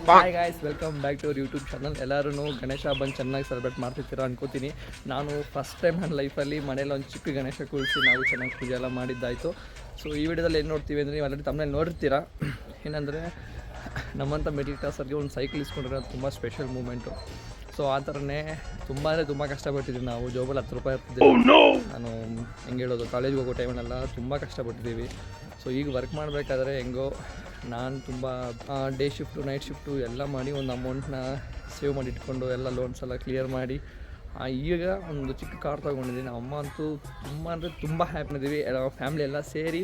Hi guys, welcome back to our YouTube channel. ಎಲ್ಲರೂ ಗಣೇಶ ಹಬ್ಬನ ಚೆನ್ನಾಗಿ ಸೆಲೆಬ್ರೇಟ್ ಮಾಡ್ತಿರ್ತೀರ ಅನ್ಕೋತೀನಿ. ನಾನು ಫಸ್ಟ್ ಟೈಮ್ ನನ್ನ ಲೈಫಲ್ಲಿ ಮನೇಲಿ ಒಂದು ಚಿಕ್ಕ ಗಣೇಶ ಕೂರಿಸಿ ನಾವು ಚೆನ್ನಾಗಿ ಪೂಜೆ ಎಲ್ಲ ಮಾಡಿದ್ದಾಯಿತು. ಸೊ ಈ ವಿಡಿಯೋದಲ್ಲಿ ಏನು ನೋಡ್ತೀವಿ ಅಂದರೆ, ನೀವು ಆಲ್ರೆಡಿ ತಮ್ಮಲ್ಲಿ ನೋಡಿರ್ತೀರ. ಏನಂದರೆ, ನಮ್ಮಂಥ ಮಿಡಲ್ ಕ್ಲಾಸರ್ಗೆ ಒಂದು ಸೈಕಲ್ ಇಸ್ಕೊಂಡಿರೋದು ತುಂಬ ಸ್ಪೆಷಲ್ ಮೂಮೆಂಟು. ಸೊ ಆ ಥರನೇ ತುಂಬ ಕಷ್ಟಪಟ್ಟಿದ್ದೀವಿ. ನಾವು ಜೋಬಲ್ಲಿ 10 ರೂಪಾಯಿ ಇರ್ತಿದ್ದೀವಿ. ನಾನು ಹೆಂಗೆ ಹೇಳೋದು, ಕಾಲೇಜ್ಗೆ ಹೋಗೋ ಟೈಮಲ್ಲೆಲ್ಲ ತುಂಬ ಕಷ್ಟಪಟ್ಟಿದ್ದೀವಿ. ಸೊ ಈಗ ವರ್ಕ್ ಮಾಡಬೇಕಾದ್ರೆ ಹೆಂಗೋ ನಾನು ತುಂಬ ಡೇ ಶಿಫ್ಟು ನೈಟ್ ಶಿಫ್ಟು ಎಲ್ಲ ಮಾಡಿ ಒಂದು ಅಮೌಂಟ್ನ ಸೇವ್ ಮಾಡಿ ಇಟ್ಕೊಂಡು ಎಲ್ಲ ಲೋನ್ಸ್ ಎಲ್ಲ ಕ್ಲಿಯರ್ ಮಾಡಿ ಈಗ ಒಂದು ಚಿಕ್ಕ ಕಾರ್ ತೊಗೊಂಡಿದ್ದೀನಿ. ಅಮ್ಮ ಅಂತೂ ತುಂಬ ಹ್ಯಾಪಿನಿದ್ದೀವಿ. ಫ್ಯಾಮಿಲಿ ಎಲ್ಲ ಸೇರಿ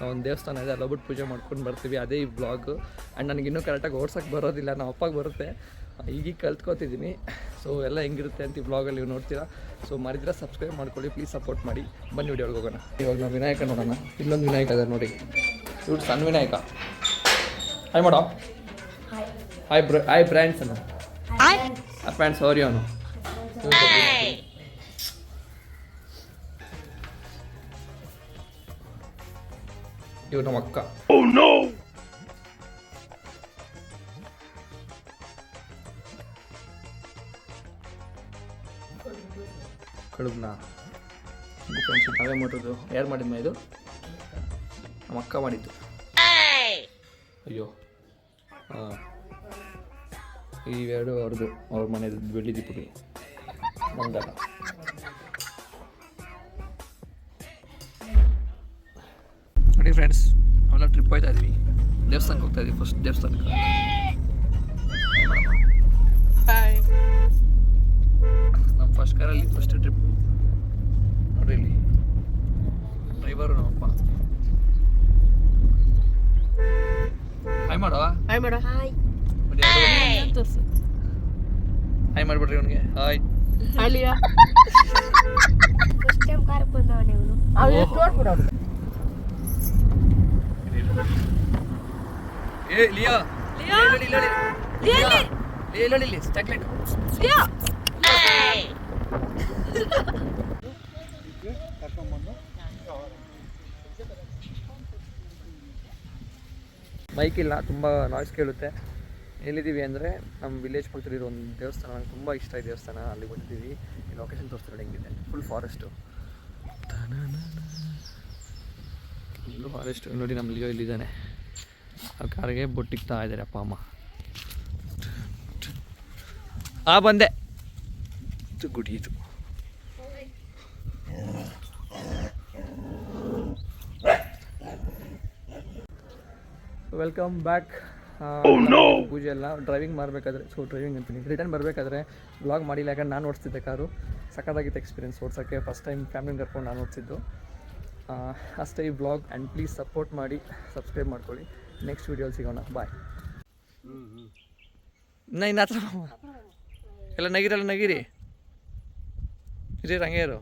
ಒಂದು ದೇವಸ್ಥಾನ ಇದೆ, ಅಲ್ಲೋಗ್ಬಿಟ್ಟು ಪೂಜೆ ಮಾಡ್ಕೊಂಡು ಬರ್ತೀವಿ. ಅದೇ ಈ ಬ್ಲಾಗು. ಆ್ಯಂಡ್ ನನಗಿನ್ನೂ ಕರೆಕ್ಟಾಗಿ ಓಡ್ಸೋಕ್ಕೆ ಬರೋದಿಲ್ಲ, ನಮ್ಮ ಅಪ್ಪಗೆ ಬರುತ್ತೆ. ಈಗ ಕಲ್ತ್ಕೊತಿದ್ದೀನಿ. ಸೊ ಎಲ್ಲ ಹೆಂಗಿರುತ್ತೆ ಅಂತ ಈ ಬ್ಲಾಗಲ್ಲಿ ನೀವು ನೋಡ್ತೀರಾ. ಸೊ ಮಾಡಿದ್ರೆ ಸಬ್ಸ್ಕ್ರೈಬ್ ಮಾಡ್ಕೊಳ್ಳಿ, ಪ್ಲೀಸ್ ಸಪೋರ್ಟ್ ಮಾಡಿ. ಬನ್ನಿ ವಿಡಿಯೋಗೆ ಹೋಗೋಣ. ಇವಾಗ ನಾವು ವಿನಾಯಕ ನೋಡೋಣ. ಇಲ್ಲೊಂದು ವಿನಾಯಕ ಇದೆ ನೋಡಿ, ಇವ್ರು ಸಣ್ಣ ವಿನಾಯಕ. ಹಾಯ್ ಮಾಡೋ. ಹಾಯ್ ಬ್ರ್ಯಾಂಡ್ಸ್ ಅನ್ನು ಫ್ರೆಂಡ್ಸ್ ಅವ್ರಿ ಅವನು. ಇವ್ರು ನಮ್ಮ ಅಕ್ಕ. ಕಡುಬ್ನ ಫ್ರೆಂಡ್ಸ್ ನಾವೇ ಮಾಡೋದು. ಯಾರು ಮಾಡಿದ್ಮ ಇದು? ನಮ್ಮ ಅಕ್ಕ ಮಾಡಿದ್ದು. ಅಯ್ಯೋ ಹಾಂ, ಇವೆರಡು ಅವ್ರದ್ದು, ಅವ್ರ ಮನೆಯದು ಬೆಳ್ಳಿ ದೀಪಗಳು, ನಮ್ದಲ್ಲ. ನೋಡಿ ಫ್ರೆಂಡ್ಸ್, ನಾವೆಲ್ಲ ಟ್ರಿಪ್ ಹೋಗ್ತಾ ಇದ್ದೀವಿ. ದೇವಸ್ಥಾನಕ್ಕೆ ಹೋಗ್ತಾ ಇದ್ದೀವಿ. ಫಸ್ಟ್ ದೇವಸ್ಥಾನಕ್ಕೆ. ನಮ್ಮ ಫಸ್ಟ್ ಕಾರಲ್ಲಿ ಫಸ್ಟ್ ಟ್ರಿಪ್ ನೋಡ್ರಿ. ಇಲ್ಲಿ ಡ್ರೈವರು ನಮ್ಮಪ್ಪ. ಹಾಯ್ ಮಾಡೋ. ಹಾಯ್ ಮಾಡೋ. ಹಾಯ್ ಹಾಯ್ ಮಾಡಿಬಿಡ್ರಿ ಅವನಿಗೆ. Hi Alia. First time car ಬಂದವನೇ ಇವನು. ಏ ಲಿಯಾ, ಲಿಯಾ ಚಾಕ್ಲೇಟ್. ಬೈಕ್ ಇಲ್ಲ, ತುಂಬ ನಾಯ್ಸ್ ಕೇಳುತ್ತೆ. ಎಲ್ಲಿದ್ದೀವಿ ಅಂದರೆ, ನಮ್ಮ ವಿಲೇಜ್ ಪಕ್ಕದಲ್ಲಿರೋ ಒಂದು ದೇವಸ್ಥಾನ. ನಂಗೆ ತುಂಬ ಇಷ್ಟ ಈ ದೇವಸ್ಥಾನ. ಅಲ್ಲಿ ಬಂದಿದ್ದೀವಿ. ಈ ಲೊಕೇಶನ್ ತೋರಿಸ್ತಾರೆ ಹೆಂಗಿದೆ. ಫುಲ್ ಫಾರೆಸ್ಟು ನೋಡಿ. ನಮ್ಮ ಲಿಯೋ ಇಲ್ಲಿದ್ದಾನೆ. ಆ ಕಾರಿಗೆ ಬೊಟ್ಟಿಗ್ತಾ ಇದ್ದಾರೆ ಅಪ್ಪ ಅಮ್ಮ. ಬಂದೆ ಗುಡಿ ಇದು. Welcome back. ಪೂಜೆ ಎಲ್ಲ ಡ್ರೈವಿಂಗ್ ಮಾಡಬೇಕಾದ್ರೆ, ಡ್ರೈವಿಂಗ್ ಅಂತೀನಿ, ರಿಟರ್ನ್ ಬರಬೇಕಾದ್ರೆ ಬ್ಲಾಗ್ ಮಾಡಿಲ್ಲ. ಯಾಕಂದ್ರೆ ನಾನು ಓಡಿಸ್ತಿದ್ದೆ ಕಾರು. ಸಖತ್ತಾಗಿತ್ತು ಎಕ್ಸ್ಪೀರಿಯನ್ಸ್ ಓಡ್ಸೋಕ್ಕೆ. ಫಸ್ಟ್ ಟೈಮ್ ಫ್ಯಾಮಿಲಿನ ಕರ್ಕೊಂಡು ನಾನು ಓಡಿಸಿದ್ದು ಅಷ್ಟೇ ಈ ಬ್ಲಾಗ್. ಆ್ಯಂಡ್ ಪ್ಲೀಸ್ ಸಪೋರ್ಟ್ ಮಾಡಿ, ಸಬ್ಸ್ಕ್ರೈಬ್ ಮಾಡ್ಕೊಳ್ಳಿ. ನೆಕ್ಸ್ಟ್ ವೀಡಿಯೋಲಿ ಸಿಗೋಣ. ಬಾಯ್. ಇನ್ನು ಹತ್ರ ಎಲ್ಲ ನಗಿರಿ ಇರಿ, ಹಂಗೆ ಇರು.